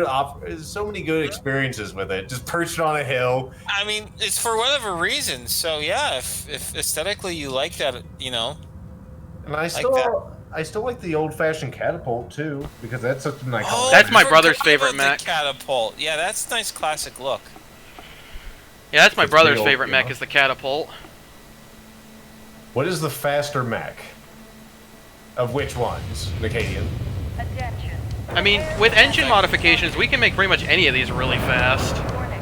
so many good experiences with it. Just perched on a hill. I mean, it's for whatever reason. So yeah, if aesthetically you like that, you know, And I like that. still like the old-fashioned catapult too, because that's such an iconic. Oh, That's I my forgot brother's favorite about the mech. catapult. Yeah, that's a nice classic look. Yeah, that's my It's brother's the old, favorite you mech know. is the catapult. What is the faster mech? Of which ones, Acadian? Attention. I mean, with engine modifications, we can make pretty much any of these really fast. Warning.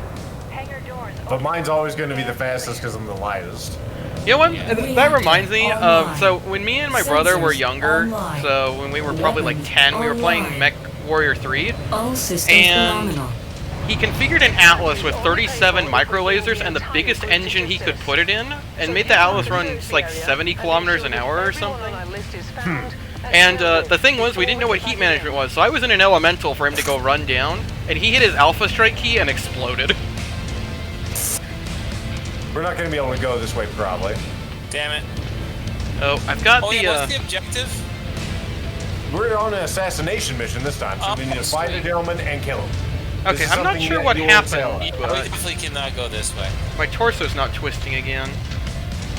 Hangar doors But mine's always going to be the fastest because I'm the lightest. You know what? That reminds me of, so when me and my brother were younger, so when we were probably like 10, we were playing Mechwarrior 3, and he configured an Atlas with 37 micro lasers and the biggest engine he could put it in, and made the Atlas run like 70 kilometers an hour or something. And the thing was, we didn't know what heat management was, so I was in an elemental for him to go run down, and he hit his alpha strike key and exploded. We're not going to be able to go this way, probably. Damn it. Oh, I've got Oh the, yeah, what's the objective? We're on an assassination mission this time, so we need to find a gentleman and kill him. Okay, This is I'm not something sure that what you will happened. fail at. We definitely cannot go this way. My torso's not twisting again.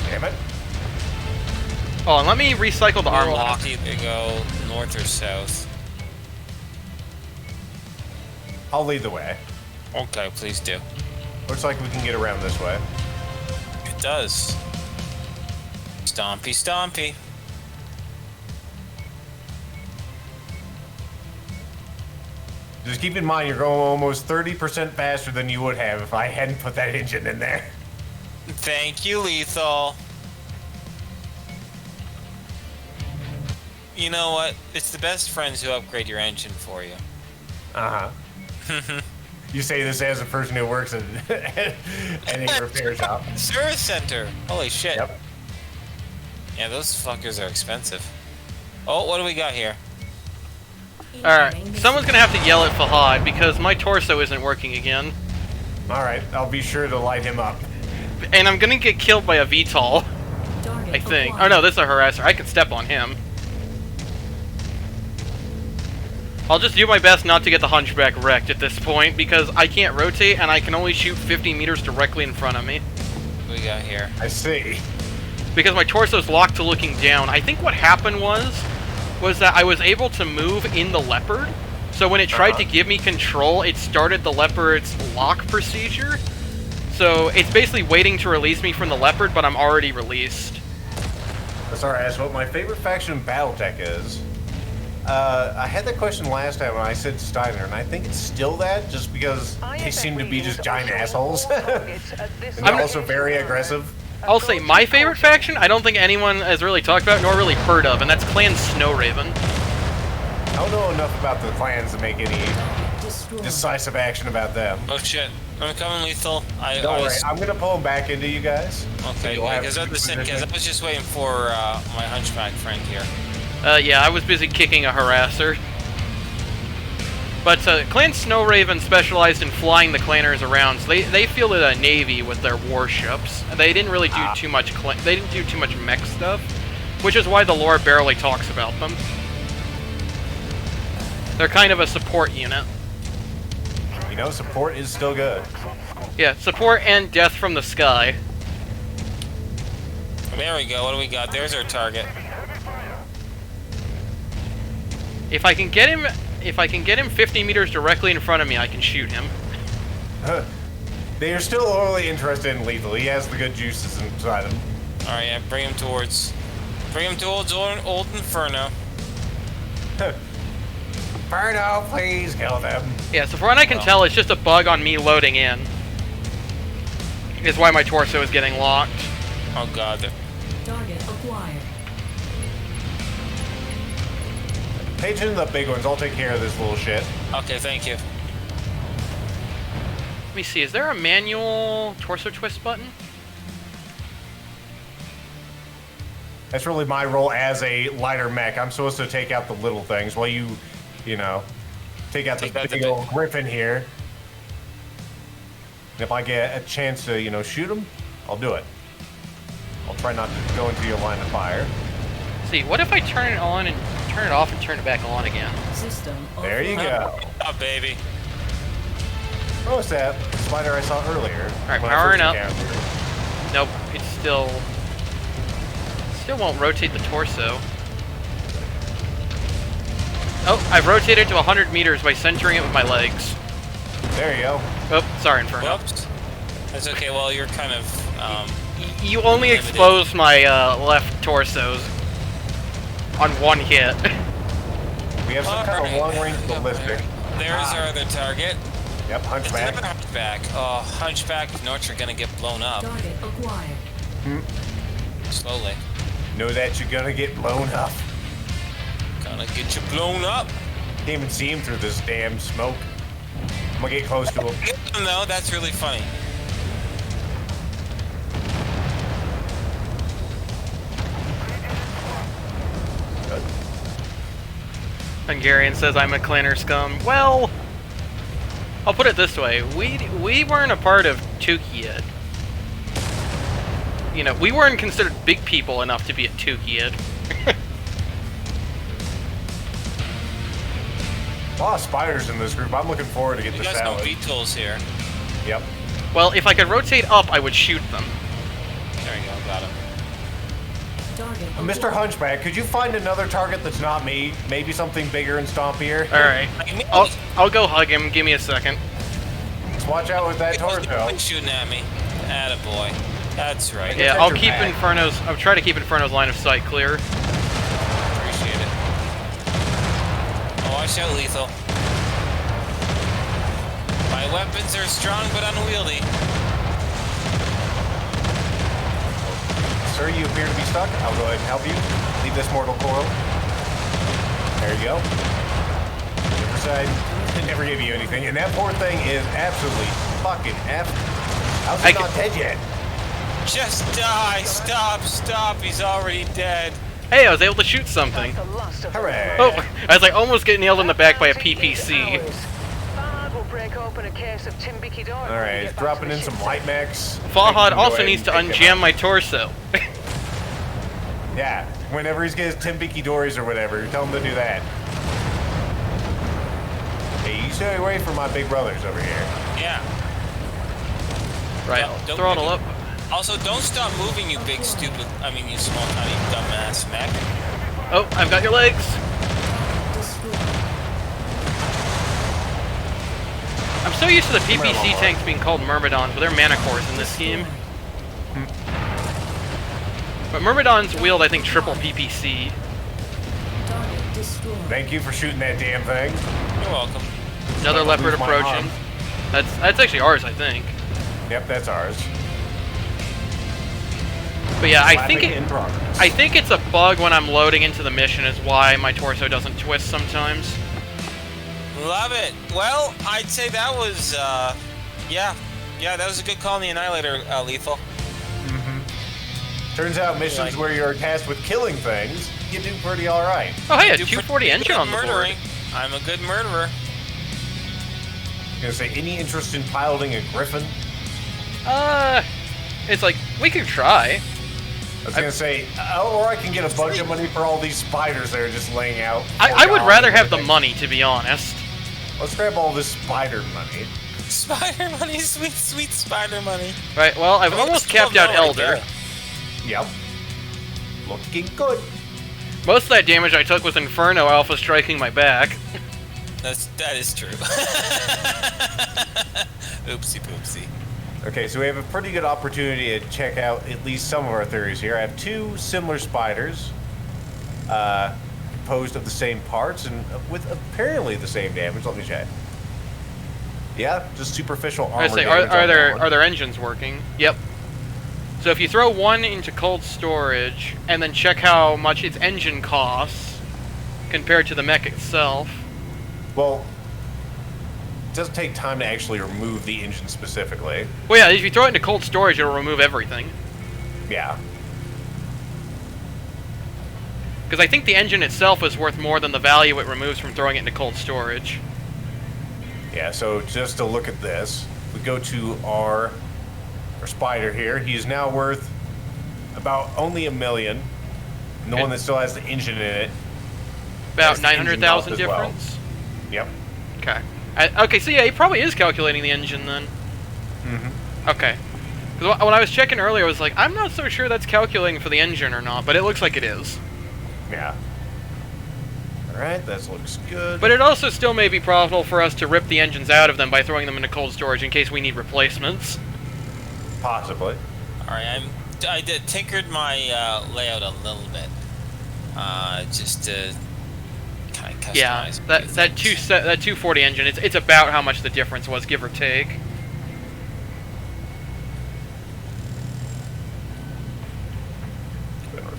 Damn it. Oh, and let me recycle the arm We'll lock. have to either go north or south. I'll lead the way. Okay, please do. Looks like we can get around this way. It does. Stompy, stompy. Just keep in mind, you're going almost 30% faster than you would have if I hadn't put that engine in there. Thank you, Lethal. You know what? It's the best friends who upgrade your engine for you. Uh-huh. You say this as a person who works at a repair shop. Service center. Holy shit. Yep. Yeah, those fuckers are expensive. Oh, what do we got here? Alright, someone's gonna have to yell at Fahad because my torso isn't working again. Alright, I'll be sure to light him up. And I'm gonna get killed by a VTOL, I think. Oh no, this is a harasser. I can step on him. I'll just do my best not to get the Hunchback wrecked at this point because I can't rotate and I can only shoot 50 meters directly in front of me. What do we got here? I see. Because my torso's locked to looking down. I think what happened was that I was able to move in the Leopard. So when it tried to give me control, it started the Leopard's lock procedure. So it's basically waiting to release me from the Leopard, but I'm already released. Sorry, I asked what my favorite faction in BattleTech is. I had that question last time when I said Steiner, and I think it's still that, just because they seem to be just giant assholes. And they're also very aggressive. I'll say my favorite faction, I don't think anyone has really talked about nor really heard of, and that's Clan Snowraven. I don't know enough about the clans to make any decisive action about them. Oh shit. I'm coming, Lethal. Don't worry, I'm gonna pull them back into you guys. Okay, because I was just waiting for my Hunchback friend here. Yeah, I was busy kicking a harasser. But Clan Snowraven specialized in flying the clanners around, so they fielded a navy with their warships. They didn't really do too much they didn't do too much mech stuff, which is why the lore barely talks about them. They're kind of a support unit. You know, support is still good. Yeah, support and death from the sky. There we go. What do we got? There's our target. If I can get him 50 meters directly in front of me, I can shoot him. They are still only interested in Lethal. He has the good juices inside him. All right, yeah, bring him towards old Inferno. Inferno, please kill them. Yeah, so for what I can tell, it's just a bug on me loading in. Is why my torso is getting locked. Oh god. Target acquired. Page into the big ones. I'll take care of this little shit. Okay, thank you. Let me see, is there a manual torso twist button? That's really my role as a lighter mech. I'm supposed to take out the little things while you know, take out the big old griffin here. And if I get a chance to, shoot him, I'll do it. I'll try not to go into your line of fire. Let's see, what if I turn it on and turn it off and turn it back on again? System There you go. Oh, baby. Oh, it's that spider I saw earlier. Alright, when I powering first up. encountered it. Nope, it still won't rotate the torso. Oh, I've rotated to 100 meters by centering it with my legs. There you go. Oh, sorry, Inferno. Whoops. That's okay. Well, you're kind of. You only limited. exposed my left torsos on one hit. We have some kind of long-range ballistic. There's our other target. Yep, It's hunchback. another hunchback. Oh, hunchback notes are gonna get blown up Target acquired. slowly. Know that you're gonna get blown up. Gonna get you blown up. Can't even see him through this damn smoke. I'm gonna get close to him. No, that's really funny. Hungarian says I'm a clanner scum. Well, I'll put it this way: we weren't a part of Tukey yet. You know, we weren't considered big people enough to be at Tukey yet. A lot of spiders in this group. I'm looking forward to get You the got some salad. VTOLs here. Yep. Well, if I could rotate up, I would shoot them. There you go, got him. Target Mr. acquired. Hunchback, could you find another target that's not me? Maybe something bigger and stompier? All right, I'll go hug him. Give me a second. Just watch out with that torso. Quit shooting at me. Attaboy. That's right. Yeah, Protect I'll your keep back. Inferno's. I'll try to keep Inferno's line of sight clear. Appreciate it. Oh, watch out, lethal. My weapons are strong but unwieldy. Sir, you appear to be stuck. I'll go ahead and help you. Leave this mortal coil. There you go. Other side. It never gave you anything. And that poor thing is absolutely fucking F. How's he not dead yet? Just die! Stop! Stop! He's already dead. Hey, I was able to shoot something. The last of the Hooray. Oh, I was like almost getting nailed in the back by a PPC. Fahad will break open a case of Timbiki door. Alright, dropping in some light mechs. Fahad Go also ahead needs to and take him unjam my torso. out. Yeah, whenever he's getting his Timbiki dories or whatever, tell him to do that. Hey, you stay away from my big brothers over here. Yeah. Right, Don't throttle make up. it- Also, don't stop moving, you big stupid. I mean, you small tiny dumbass mech. Oh, I've got your legs. Destroyed. I'm so used to the PPC tanks being called Myrmidons, but they're Manticores in this game. But Myrmidons wield, I think, triple PPC. Target destroyed. Thank you for shooting that damn thing. You're welcome. Another Don't leopard lose my approaching. arm. That's actually ours, I think. Yep, that's ours. But yeah, I Traffic think in progress. I think it's a bug when I'm loading into the mission is why my torso doesn't twist sometimes. Love it. Well, I'd say that was, yeah, that was a good call on the Annihilator, Lethal. Turns out missions where you're tasked with killing things, you do pretty alright. Oh hey, a Do 240 pretty engine good on the board. murdering. I'm a good murderer. Gonna say, any interest in piloting a Griffin? It's like we could try. I was gonna say, or I can get a bunch of money for all these spiders that are just laying out. I would $4 rather have the everything. money, to be honest. Let's grab all this spider money. Spider money, sweet, sweet spider money. Right. Well, I've I mean, almost it's capped out 12 right Elder. there. Yep. Looking good. Most of that damage I took was Inferno Alpha striking my back. That is true. Oopsie poopsie. Okay, so we have a pretty good opportunity to check out at least some of our theories here. I have two similar spiders, composed of the same parts and with apparently the same damage. Let me check. Yeah, just superficial armor I say, damage on that one. are their engines working? Yep. So if you throw one into cold storage and then check how much its engine costs compared to the mech itself. Well, it doesn't take time to actually remove the engine specifically. Well, yeah, if you throw it into cold storage, it'll remove everything. Yeah. Because I think the engine itself is worth more than the value it removes from throwing it into cold storage. Yeah, so just to look at this, we go to our spider here. He is now worth about only $1 million. And the Okay. one that still has the engine in it. About Has the engine 900,000 mount as well. difference? Yep. Okay. Okay, so yeah, he probably is calculating the engine then. Mm-hmm. Okay. Because when I was checking earlier, I was like, I'm not so sure that's calculating for the engine or not, but it looks like it is. Yeah. Alright, that looks good. But it also still may be profitable for us to rip the engines out of them by throwing them into cold storage in case we need replacements. Possibly. Alright, I did tinkered my layout a little bit. Just to kind of customize. Yeah, that 240 engine, it's about how much the difference was, give or take.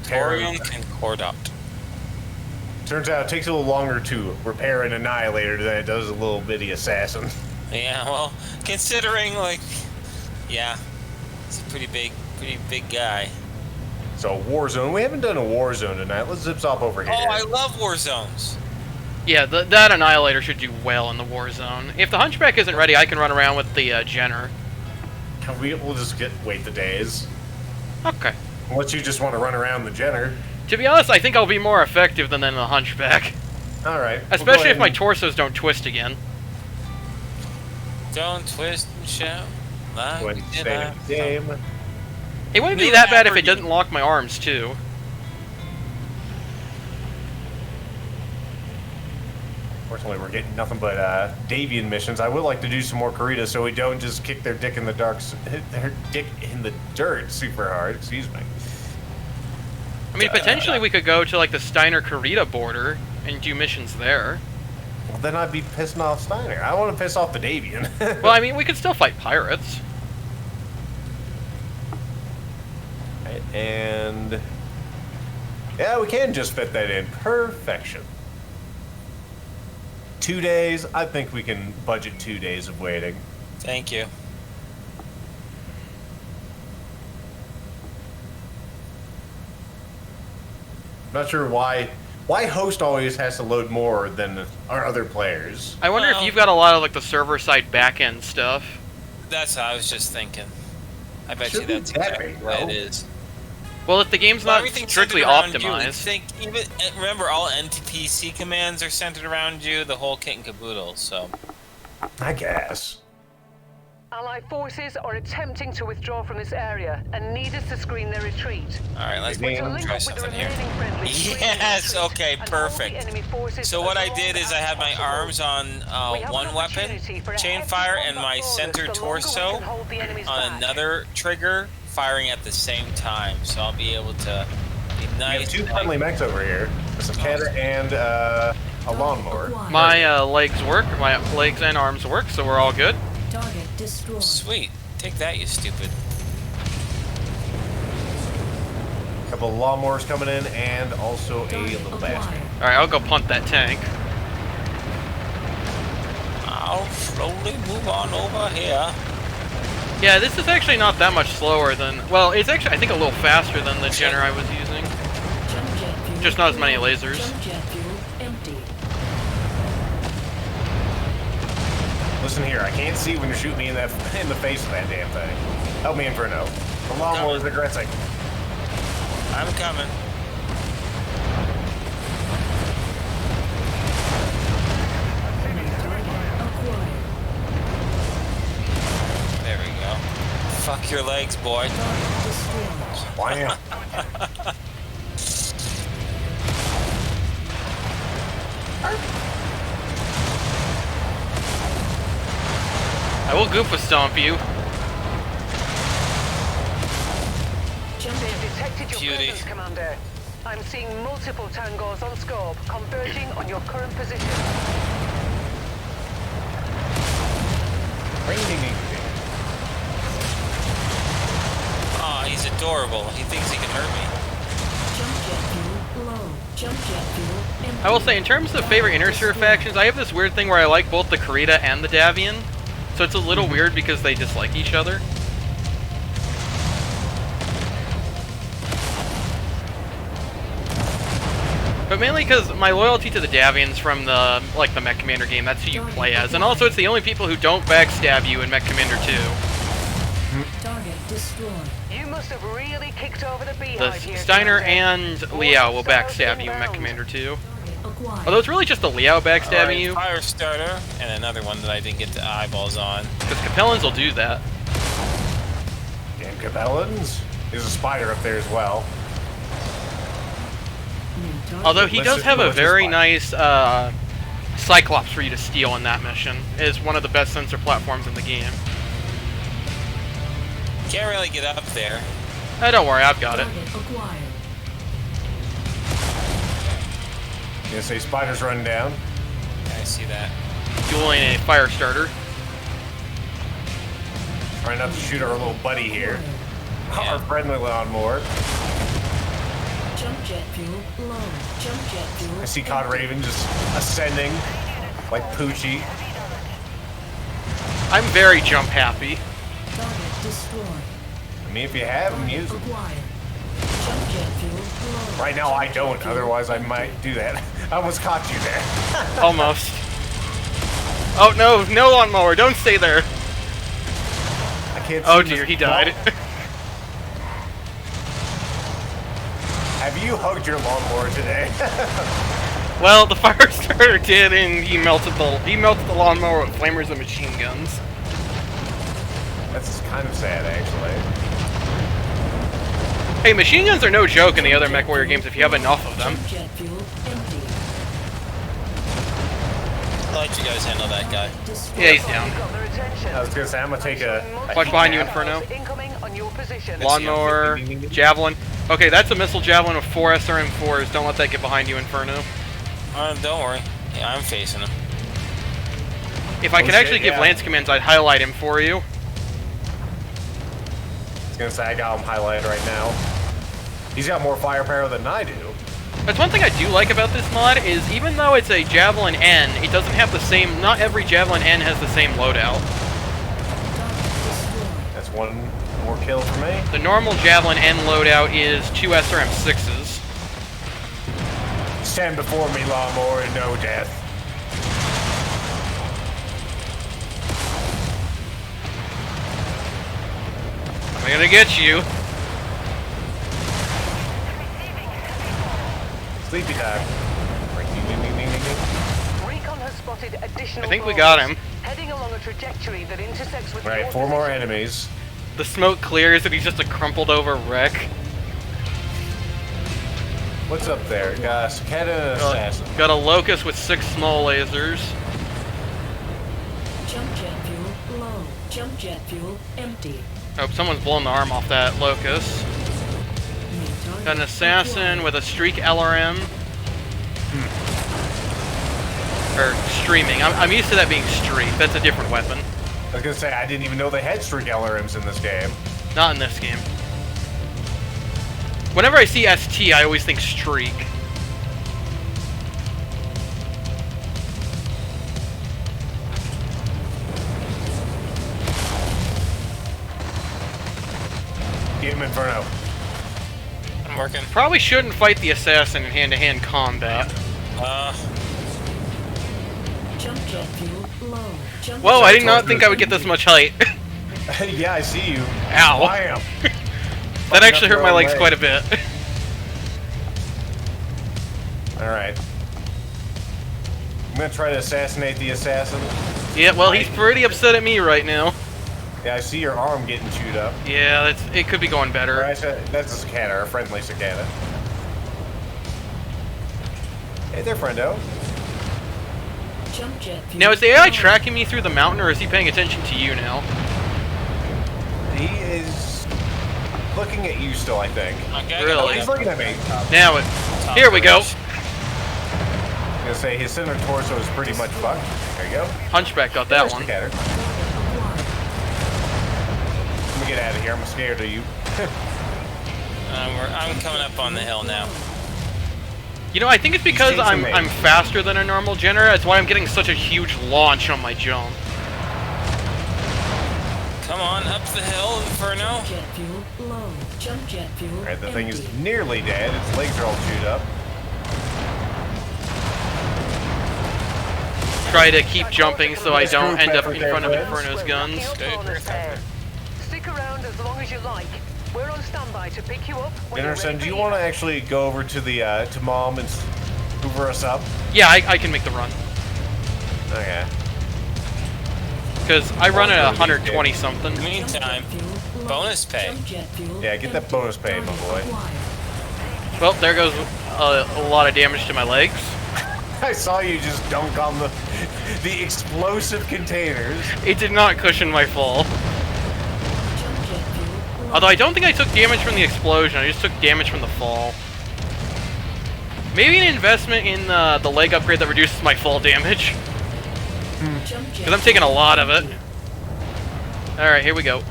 Torium Concordat. Turns out it takes a little longer to repair an Annihilator than it does a little bitty Assassin. Yeah, well, considering, like, yeah, it's a pretty big guy. So, Warzone. We haven't done a Warzone tonight. Let's zip up over here. Oh, I love war zones. Yeah, that Annihilator should do well in the war zone. If the Hunchback isn't ready, I can run around with the Jenner. We'll just wait the days. Okay. Unless you just want to run around the Jenner. To be honest, I think I'll be more effective than the Hunchback. Alright. Especially if my torsos don't twist again. Don't twist and shout. Like When we did stay in last the game. time. It wouldn't be New that bad if it Aberdeen. didn't lock my arms, too. Fortunately, we're getting nothing but Davian missions. I would like to do some more Karita so we don't just kick their dick in the dirt super hard. Excuse me. I mean, potentially we could go to, like, the Steiner-Karita border and do missions there. Well, then I'd be pissing off Steiner. I want to piss off the Davian. Well, I mean, we could still fight pirates. Right, and yeah, we can just fit that in. Perfection. 2 days. I think we can budget 2 days of waiting. Thank you. Not sure why host always has to load more than our other players. I wonder if you've got a lot of, like, the server-side back-end stuff. That's what I was just thinking. I bet you Shouldn't that's that exactly be, what bro? it is. Well, if the game's Well, not everything's strictly centered around you. optimized... Remember, all NTPC commands are centered around you, the whole kit and caboodle, so... I guess. Allied forces are attempting to withdraw from this area and need us to screen their retreat. Alright, let's Maybe To link try up with the something here. remaining friendly, screen Yes, their retreat okay, and hold the perfect. enemy forces So as what I long did is as I had my possible. arms on We have one an weapon, opportunity for a chain hefty fire, and combat my bonus center the longer we torso can hold the enemy's on back. another trigger, firing at the same time. So I'll be able to be We nice. have two and friendly mechs over here. A cicada and a lawnmower. Acquired. My legs work, my legs and arms work, so we're all good. Target destroyed. Sweet. Take that, you stupid. A couple of lawnmowers coming in and also a Target little bastard. acquired. Alright, I'll go punt that tank. I'll slowly move on over here. Yeah, this is actually not that much slower than... Well, it's actually, I think, a little faster than the Jenner I was using. Jump jet fuel. Just not as many lasers. Jump jet fuel empty. Listen here, I can't see when you're shooting me in the face of that damn thing. Help me, Inferno. The lawnmower is aggressing. I'm coming. Acquired. There we go. Fuck your legs, boy. Target destroyed. Wham. I will Goopa Stomp you. They've detected your Beauty. presence, Commander. I'm seeing multiple tangos on scope, converging on your current position. Ring, ding, ding, ding. Aw, he's adorable. He thinks he can hurt me. Jump jet fuel low. Jump jet fuel empty. I will say, in terms of favorite inner sphere factions, I have this weird thing where I like both the Karita and the Davian. So it's a little weird because they dislike each other. But mainly because my loyalty to the Davians from the Mech Commander game, that's who you play as. And also it's the only people who don't backstab you in Mech Commander 2. Target destroyed. You must have really kicked over the The beehive here, Steiner Commander. and Liao will backstab you in Mech Commander 2. Target acquired. Although it's really just the Liao backstabbing Alright, you, fire starter, and another one that I didn't get the eyeballs on. because Capellans will do that. Damn Cabellans. There's a spider up there as well. New target. Although he Let's does just have go a with this very one. nice Cyclops for you to steal in that mission. It is one of the best sensor platforms in the game. Can't really get up there. Don't worry, I've got it. Target acquired. Gonna say spiders run down. I see that. Dueling a fire starter. Trying not to shoot our little buddy here. Yeah. Our friendly lawnmower. Jump jet fuel low. Jump jet fuel. I see Cod Raven just ascending like Poochie. I'm very jump happy. Target destroyed. I mean, if you have them, use them. Acquired. Jump jet fuel low. Right now, I don't. Otherwise, I might do that. I almost caught you there. Almost. Oh no, no lawnmower, don't stay there. I can't. Oh see dear, this he died. wall. Have you hugged your lawnmower today? Well, the fire starter did, and he melted the lawnmower with flamers and machine guns. That's kind of sad, actually. Hey, machine guns are no joke in the other Mechwarrior games if you have enough of them. Jump jet fuel empty. I'll let you guys handle that guy. Destroyed. Yeah, he's down. Got their attention. I was gonna say I'm gonna take a Watch behind you, Inferno. Incoming on your position. Lawnmower, javelin. Okay, that's a missile javelin with 4 SRM4s. Don't let that get behind you, Inferno. Don't worry. Yeah, I'm facing him. If I could shit, actually give yeah. Lance commands, I'd highlight him for you. I was gonna say I got him highlighted right now. He's got more firepower than I do. That's one thing I do like about this mod, is even though it's a Javelin N, it doesn't have the same, not every Javelin N has the same loadout. Target destroyed. That's one more kill for me. The normal Javelin N loadout is 2 SRM6s. Stand before me, lawnmower, and no death. I'm gonna get you. Sleepy time. Recon has spotted additional. I think we got him. Heading along a trajectory that intersects with. Right, your 4 more position. enemies. The smoke clears and he's just a crumpled over wreck. What's up there? Got a cicada and an assassin. Got a Locust with 6 small lasers. Jump jet fuel low. Jump jet fuel empty. Oh, someone's blown the arm off that Locust. New target Got an assassin with a streak LRM. Or streaming. I'm used to that being streak. That's a different weapon. I was gonna say I didn't even know they had streak LRMs in this game. Not in this game. Whenever I see ST, I always think streak. Get him, Inferno. I'm working. Probably shouldn't fight the assassin in hand-to-hand combat. Jump jet fuel low. Jump Whoa, jet I did not think I would get this much height. Yeah, I see you. Ow. Bam. That actually hurt my Your own legs leg. quite a bit. Alright. I'm gonna try to assassinate the assassin. Yeah, well, he's pretty upset at me right now. Yeah, I see your arm getting chewed up. Yeah, it could be going better. Alright, that's a cicada, a friendly cicada. Hey there, friendo. Jump jet fuel Now, is the AI low. tracking me through the mountain, or is he paying attention to you now? He is looking at you still, I think. Okay, Really? Oh, he's looking at me. Now, here we go. I'm gonna say his center torso is pretty much fucked. There you go. Hunchback got that There's one. Cicada. Let me get out of here. I'm scared of you. I'm coming up on the hill now. You know, I think it's because chasing I'm me. faster than a normal Jenner. That's why I'm getting such a huge launch on my jump. Come on, up the hill, Inferno. Jet fuel low. Jump jet fuel Alright, the thing is empty. nearly dead. Its legs are all chewed up. Try to keep jumping so I don't Screw end up pepper in there, front of friends. Inferno's guns. Okay, perfect. Stick around as long as you like. We're on standby to pick you up when you're Anderson, ready do you for want to actually go over to the to Mom and Hoover us up? Yeah, I can make the run. Okay. Because I run at 120 something. In the meantime, bonus pay. Jump jet fuel. Yeah, get that bonus pay, my boy. Acquired. Well, there goes a lot of damage to my legs. I saw you just dunk on the explosive containers. It did not cushion my fall. Jump jet fuel. Low. Although I don't think I took damage from the explosion, I just took damage from the fall. Maybe an investment in the leg upgrade that reduces my fall damage. Jump jet Because I'm taking a lot of it. Alright, here we go.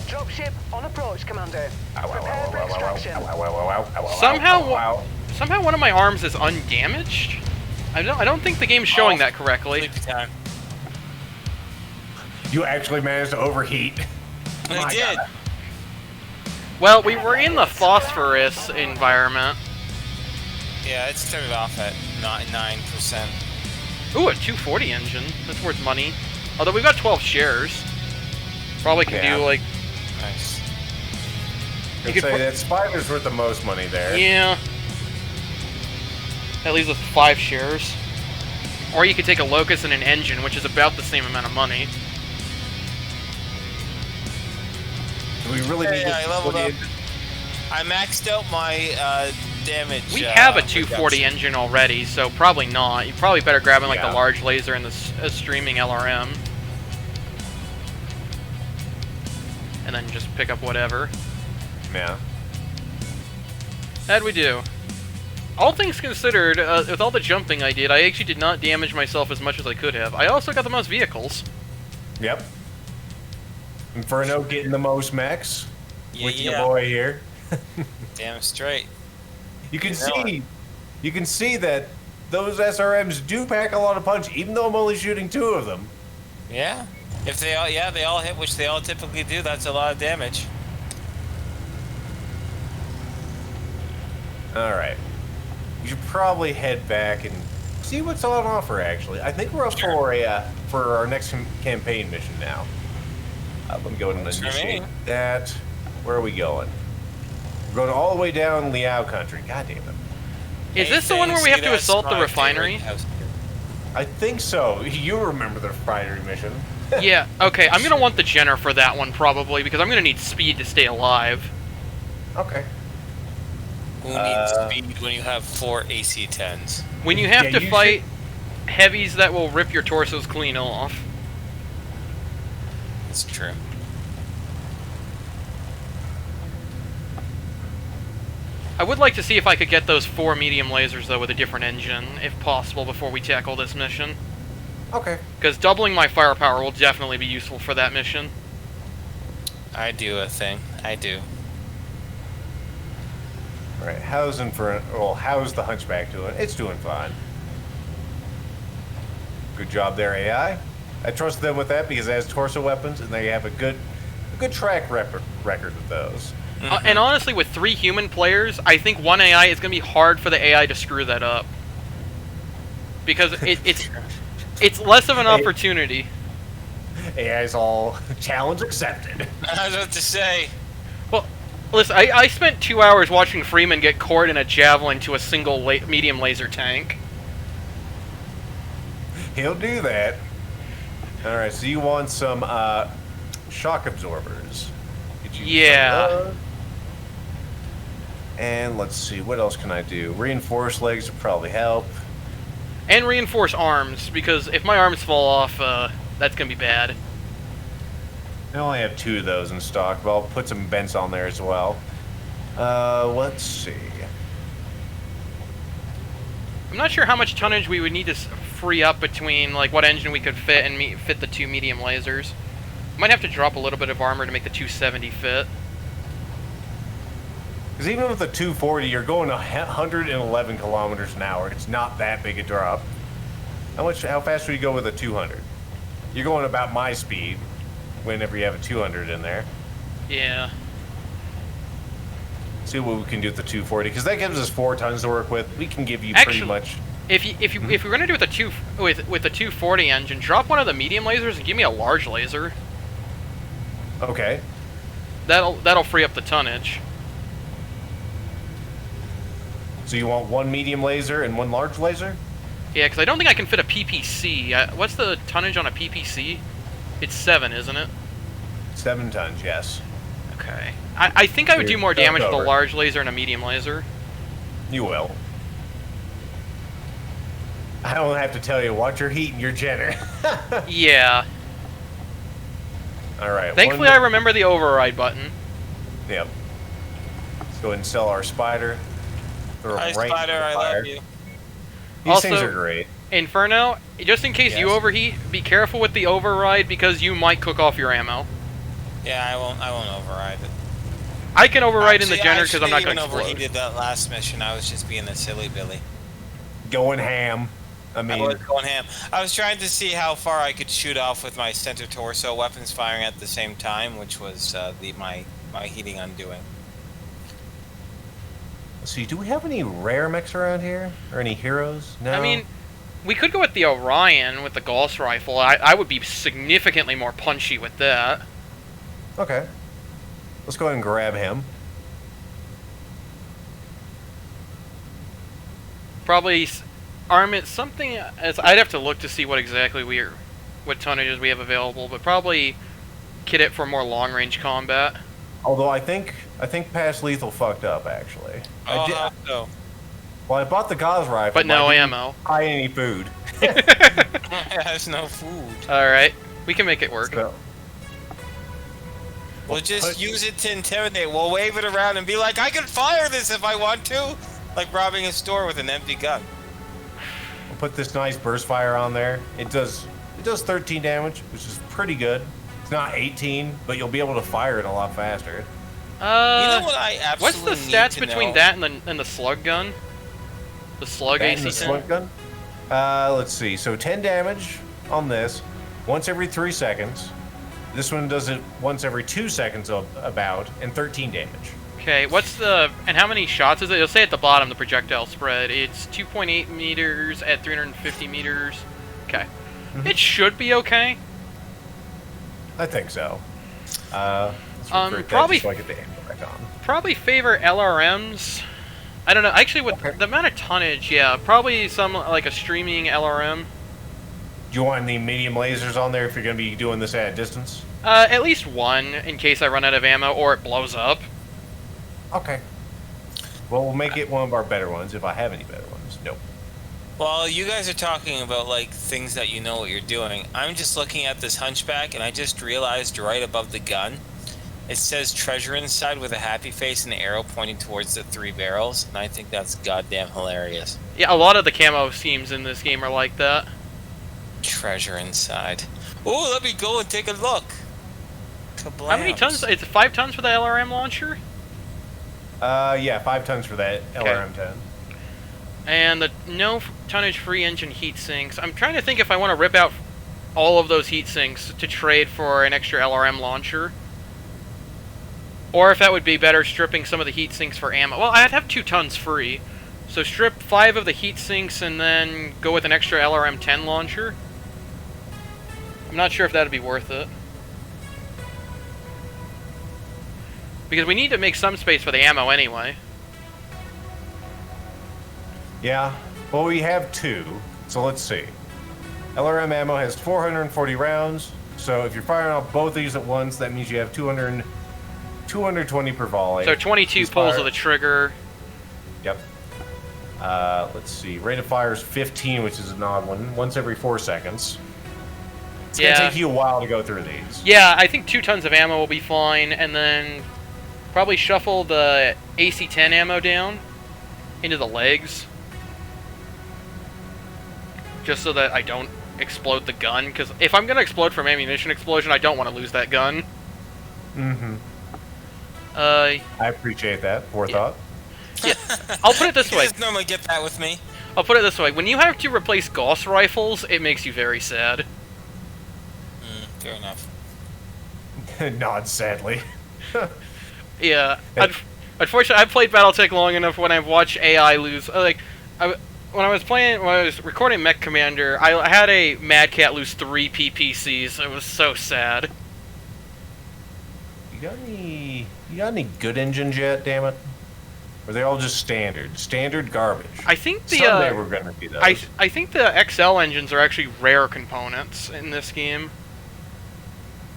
Dropship on approach, Commander. Ow, ow, Prepare ow, for ow, ow, ow, extraction. ow, ow, ow, ow, ow, ow, Somehow, ow, ow. somehow one of my arms is undamaged. I don't think the game's showing that correctly. Sleepy time. You actually managed to overheat. I My did. God. Well, we were in the phosphorus environment. Yeah, it's started off at 9%. Ooh, a 240 engine. That's worth money. Although we've got 12 shares. Probably can Yeah. do like, Nice. You I'd could say put- that Spider's worth the most money there. yeah. At least with 5 shares. Or you could take a Locust and an engine, which is about the same amount of money. Do we really need Hey, I to leveled put up. in- I maxed out my damage. We have a 240 reduction. engine already, so probably not. You probably better grab in like Yeah. the large laser and the streaming LRM. And then just pick up whatever. Yeah. How'd we do? All things considered, with all the jumping I did, I actually did not damage myself as much as I could have. I also got the most vehicles. Yep. Inferno getting the most mechs. Yeah, with yeah. your boy here. Damn straight. You can You know see that those SRMs do pack a lot of punch, even though I'm only shooting 2 of them. Yeah. If they all, yeah, they all hit, which they all typically do. That's a lot of damage. All right. We should probably head back and see what's on offer. Actually, I think we're up for our next campaign mission now. Let me go ahead and Works for initiate me. that. Where are we going? We're going all the way down Liao country. God damn it. Is this the one where we have to assault the refinery? I think so. You remember the refinery mission. Yeah, okay, I'm gonna want the Jenner for that one probably, because I'm gonna need speed to stay alive. Okay. Who needs speed when you have 4 AC-10s? When you have Yeah, to you fight heavies that will rip your torsos clean off. That's true. I would like to see if I could get those 4 medium lasers though with a different engine, if possible, before we tackle this mission. Okay. Because doubling my firepower will definitely be useful for that mission. I do a thing. I do. All right. How's the Hunchback doing? It's doing fine. Good job there, AI. I trust them with that because it has torso weapons, and they have a good track record with those. And honestly, with 3 human players, I think 1 AI is going to be hard for the AI to screw that up. Because it's less of an opportunity. AI's all challenge accepted. I was about to say. Well, listen, I spent 2 hours watching Freeman get cored in a javelin to a single medium laser tank. He'll do that. All right. So you want some shock absorbers? Get you Yeah. some, and let's see, what else can I do? Reinforced legs would probably help. And reinforce arms, because if my arms fall off, that's going to be bad. I only have 2 of those in stock, but I'll put some bents on there as well. Let's see. I'm not sure how much tonnage we would need to free up between like what engine we could fit and fit the 2 medium lasers. Might have to drop a little bit of armor to make the 270 fit. Because even with the 240, you're going 111 kilometers an hour. It's not that big a drop. How fast would you go with a 200? You're going about my speed whenever you have a 200 in there. Yeah. See what we can do with the 240, because that gives us 4 tons to work with. We can give you Actually, pretty much. If we're gonna do with the 240 engine, drop one of the medium lasers and give me a large laser. Okay. That'll free up the tonnage. So you want one medium laser and one large laser? Yeah, because I don't think I can fit a PPC. What's the tonnage on a PPC? It's 7, isn't it? 7 tons, yes. Okay. I think I would do more damage with a over. large laser and a medium laser. You will. I don't have to tell you, watch your heat and your Jenner. Yeah. Alright. Thankfully, I remember the override button. Yep. Let's go ahead and sell our spider. Throw Hi, it right Spider, into the I fire. love you. These things Also- are great. Inferno, just in case you Yes. overheat, be careful with the override because you might cook off your ammo. Yeah, I won't override it. I can override in the Actually, Jenner I because I'm not going shouldn't to even explode. overheated that last mission. I was just being a silly Billy. Going ham. I I mean, was going ham. I was trying to see how far I could shoot off with my center torso weapons firing at the same time, which was my heating undoing. let's see, do we have any rare mechs around here? Or any heroes? No? I mean, we could go with the Orion with the Gauss rifle. I would be significantly more punchy with that. Okay. Let's go ahead and grab him. Probably arm it something. I'd have to look to see what exactly what tonnages we have available, but probably kit it for more long range combat. Although I think past lethal fucked up, actually. Oh, so. Well, I bought the Gauss rifle. But no I didn't ammo. buy any food. There's no food. Alright, we can make it work. So, We'll just use it to intimidate. We'll wave it around and be like, I can fire this if I want to. Like robbing a store with an empty gun. we'll put this nice burst fire on there. It does 13 damage, which is pretty good. It's not 18, but you'll be able to fire it a lot faster. You know what I What's absolutely the stats need to between know? that and the slug gun? The slug That and AC the slug gun. Let's see. So 10 damage on this, once every 3 seconds. This one does it once every 2 seconds about, and 13 damage. Okay, and how many shots is it? It'll say at the bottom the projectile spread. It's 2.8 meters at 350 meters. Okay. It should be okay. I think so. Let's recruit that probably- just so I get the ammo back on. Probably favor LRMs. I don't know. Actually, with Okay. the amount of tonnage, yeah, probably some like a streaming LRM. Do you want any medium lasers on there if you're going to be doing this at a distance? At least one in case I run out of ammo or it blows up. Okay. Well, we'll make it one of our better ones if I have any better ones. Nope. Well, you guys are talking about like things that you know what you're doing. I'm just looking at this hunchback and I just realized right above the gun, it says treasure inside with a happy face and an arrow pointing towards the 3 barrels. And I think that's goddamn hilarious. Yeah, a lot of the camo schemes in this game are like that. Treasure inside. Oh, let me go and take a look. How many tons? It's 5 tons for the LRM launcher? Yeah, 5 tons for that Okay. LRM-10. And the no tonnage free engine heat sinks. I'm trying to think if I want to rip out all of those heat sinks to trade for an extra LRM launcher. Or if that would be better stripping some of the heat sinks for ammo. Well, I'd have 2 tons free. So strip 5 of the heat sinks and then go with an extra LRM-10 launcher. I'm not sure if that'd be worth it. Because we need to make some space for the ammo anyway. Yeah. Well, we have 2, so let's see. LRM ammo has 440 rounds, so if you're firing off both these at once, that means you have 220 per volley. So 22 These pulls fire- of the trigger. Yep. Let's see. Rate of fire is 15, which is an odd one. Once every 4 seconds. It's gonna take you a while to go through these. Yeah, I think 2 tons of ammo will be fine, and then probably shuffle the AC-10 ammo down into the legs. Just so that I don't explode the gun, because if I'm going to explode from ammunition explosion, I don't want to lose that gun. Mm-hmm. I appreciate that. Forethought. Yeah. I'll put it this You way. guys normally get that with me. I'll put it this way. When you have to replace Gauss rifles, it makes you very sad. Fair enough. Not sadly. Yeah. Unfortunately, I've played BattleTech long enough when I've watched AI lose. When I was recording Mech Commander, I had a Mad Cat lose 3 PPCs. It was so sad. You got any good engines yet? Damn it. Or are they all just standard garbage? I think the someday we're gonna see those. I think the XL engines are actually rare components in this game.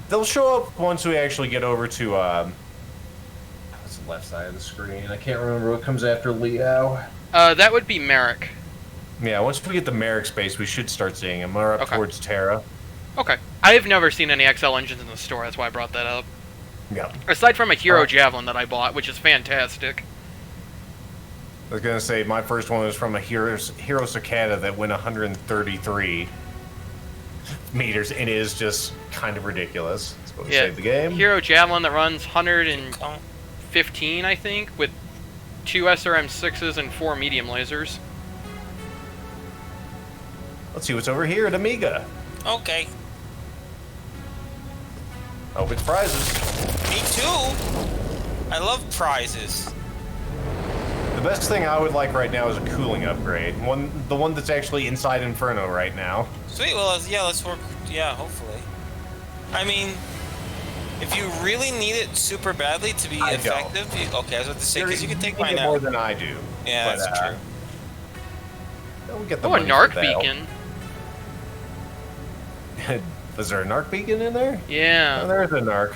They'll show up once we actually get over to what's the left side of the screen? I can't remember what comes after Leo. That would be Merrick. Yeah, once we get the Merrick space, we should start seeing them. We're up towards Terra. Okay. I have never seen any XL engines in the store, that's why I brought that up. Yeah. Aside from a Hero Javelin that I bought, which is fantastic. I was gonna say my first one was from a Hero Cicada that went 133 meters, and it is just kind of ridiculous. So we save the game. Hero Javelin that runs 115, I think, with 2 SRM6s and 4 medium lasers. Let's see what's over here at Amiga. Okay. Hope it's prizes. Me too. I love prizes. The best thing I would like right now is a cooling upgrade. The one that's actually inside Inferno right now. Sweet. Well, yeah, let's work. Yeah, hopefully. I mean, if you really need it super badly to be effective, okay, I was about to say, because you can take mine out. More than I do. Yeah, that's true. We'll get the a Narc beacon. Was there a Narc beacon in there? Yeah. Oh, there's a Narc.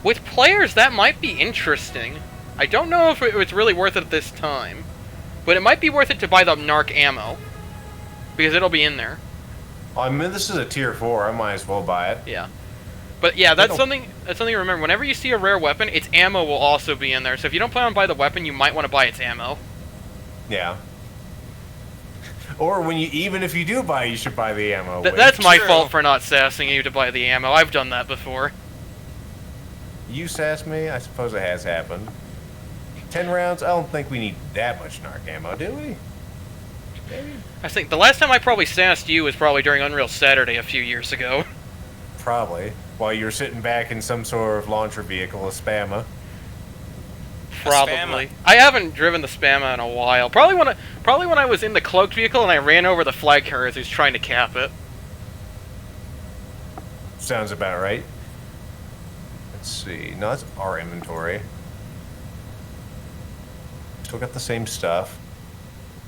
With players, that might be interesting. I don't know if it's really worth it at this time, but it might be worth it to buy the Narc ammo, because it'll be in there. I mean, this is a tier 4. I might as well buy it. Yeah. But yeah, that's something to remember. Whenever you see a rare weapon, its ammo will also be in there. So if you don't plan on buying the weapon, you might want to buy its ammo. Yeah. Or even if you do buy, you should buy the ammo. That's my fault for not sassing you to buy the ammo. I've done that before. You sassed me? I suppose it has happened. 10 rounds? I don't think we need that much Narc ammo, do we? Maybe? I think the last time I probably sassed you was probably during Unreal Saturday a few years ago. Probably. While you're sitting back in some sort of launcher vehicle, a Spamma. Probably. I haven't driven the Spamma in a while. Probably when I was in the cloaked vehicle and I ran over the flag carrier who's trying to cap it. Sounds about right. Let's see. No, that's our inventory. Still got the same stuff.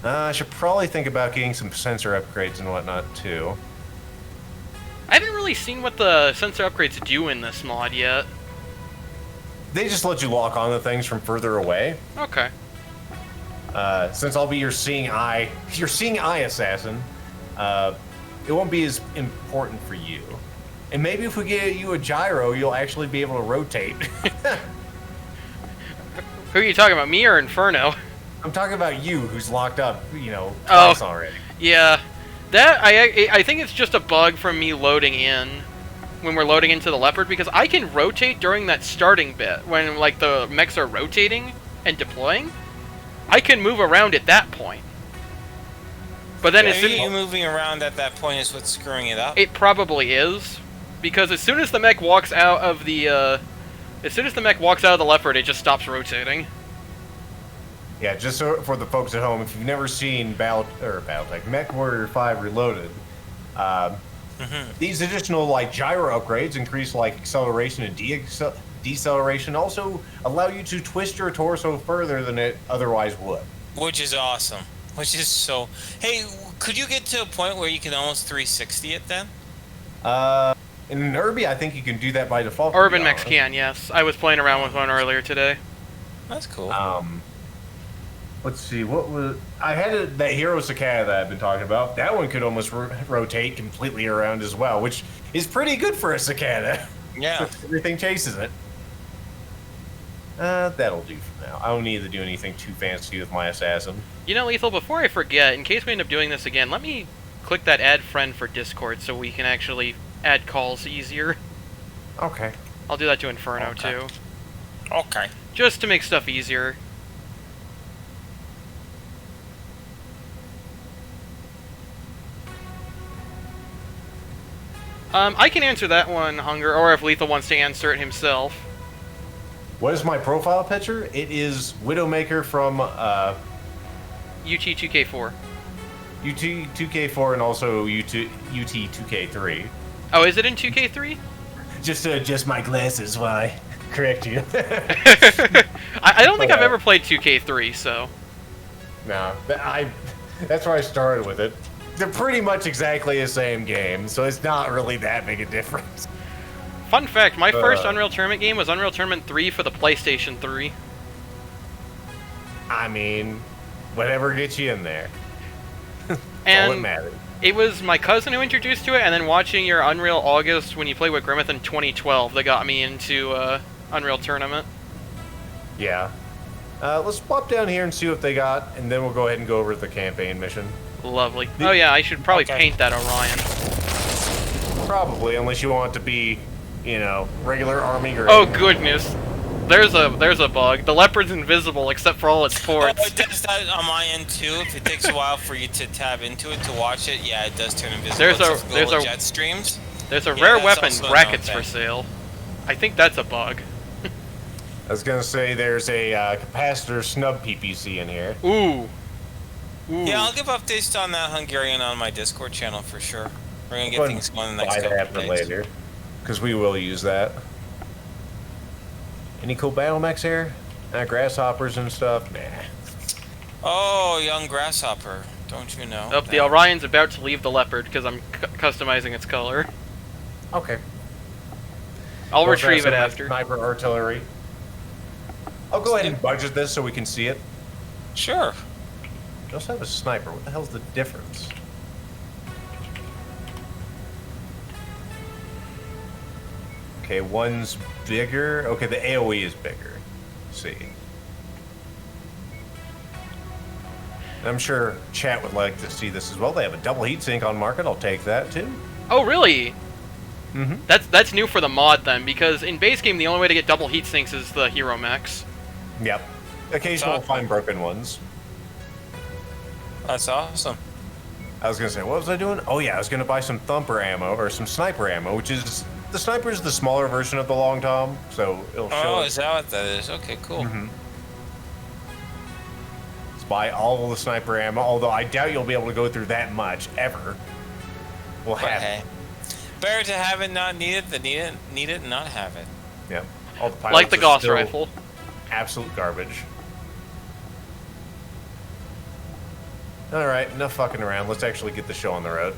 I should probably think about getting some sensor upgrades and whatnot, too. I haven't really seen what the sensor upgrades do in this mod yet. They just let you lock on the things from further away. Okay. Since I'll be your seeing eye assassin, it won't be as important for you. And maybe if we get you a gyro, you'll actually be able to rotate. Who are you talking about, me or Inferno? I'm talking about you, who's locked up, twice already. Yeah. That, I think it's just a bug from me loading in, when we're loading into the Leopard, because I can rotate during that starting bit, when, like, the mechs are rotating and deploying. I can move around at that point. But then as soon as you moving around at that point is what's screwing it up? It probably is. Because as soon as the mech walks out of the, Leopard, it just stops rotating. Yeah, just so for the folks at home, if you've never seen Battletech, Mechwarrior 5 Reloaded, these additional gyro upgrades increase acceleration and deceleration, also allow you to twist your torso further than it otherwise would. Which is awesome. Which is so. Hey, could you get to a point where you can almost 360 it then? In an Urbi, I think you can do that by default. Urban mechs can, yes. I was playing around with one earlier today. That's cool. Let's see, I had that Hero Cicada that I've been talking about. That one could almost rotate completely around as well, which is pretty good for a Cicada. Yeah. Everything chases it. That'll do for now. I don't need to do anything too fancy with my assassin. You know, Lethal, before I forget, in case we end up doing this again, let me click that add friend for Discord so we can actually add calls easier. Okay. I'll do that to Inferno, too. Okay. Just to make stuff easier. I can answer that one, Hunger, or if Lethal wants to answer it himself. What is my profile picture? It is Widowmaker from UT2K4. UT2K4 and also UT2K3. Oh, is it in 2K3? Just to adjust my glasses, why? correct you. I don't think I've Okay. ever played 2K3, so... No, that's where I started with it. They're pretty much exactly the same game, so it's not really that big a difference. Fun fact, my first Unreal Tournament game was Unreal Tournament 3 for the PlayStation 3. I mean, whatever gets you in there. All that And matters. it was my cousin who introduced to it, and then watching your Unreal August when you played with Grimmeth in 2012 that got me into Unreal Tournament. Yeah. Let's pop down here and see what they got, and then we'll go ahead and go over to the campaign mission. Lovely. Oh yeah, I should probably paint that Orion. Probably, unless you want it to be, you know, regular army grade. Oh goodness. There's a bug. The leopard's invisible except for all its ports. Oh, it does that on my end too. If it takes a while for you to tab into it to watch it, yeah, it does turn invisible. There's a jet streams. There's a Yeah, rare that's weapon, also a brackets known for thing. sale. I think that's a bug. I was gonna say there's a capacitor snub PPC in here. Ooh. Ooh. Yeah, I'll give updates on that Hungarian on my Discord channel for sure. We're gonna get Go ahead things and going in the next buy couple that of for days. later, because we will use that. Any cool battle mechs here? Grasshoppers and stuff? Nah. Oh, young grasshopper, don't you know? Oh, the Orion's about to leave the leopard because I'm customizing its color. Okay. I'll Well, retrieve it that's after. Sniper artillery. I'll go ahead and budget this so we can see it. Sure. We also have a sniper. What the hell's the difference? Okay, one's bigger. Okay, the AoE is bigger. Let's see. And I'm sure chat would like to see this as well. They have a double heatsink on market. I'll take that too. Oh really? Mm-hmm. That's new for the mod then, because in base game the only way to get double heat sinks is the hero mechs. Yep. Occasionally we'll find broken ones. That's awesome. I was gonna say, what was I doing? Oh yeah, I was gonna buy some thumper ammo or some sniper ammo, which is the sniper is the smaller version of the long tom, so it'll show. Oh, is that what that is? Okay, cool. Mm-hmm. Let's buy all the sniper ammo, although I doubt you'll be able to go through that much ever. We'll But have hey, better to have it not need it than need it and not have it. it. Yep. All the pilots Like the are Gauss still rifle. Absolute garbage. All right, enough fucking around. Let's actually get the show on the road.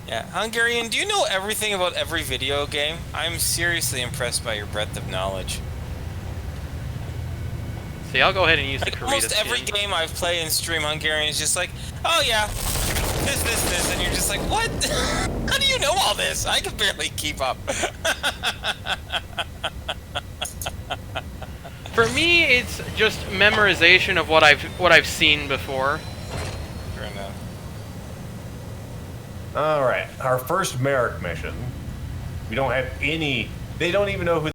Yeah, Hungarian, do you know everything about every video game? I'm seriously impressed by your breadth of knowledge. See, I'll go ahead and use the Like, Karita almost every skin. game I've played in stream, Hungarian is just like, oh yeah, this, and you're just like, what? How do you know all this? I can barely keep up. For me, it's just memorization of what I've seen before. Fair enough. All right, our first Merrick mission. We don't have any. They don't even know who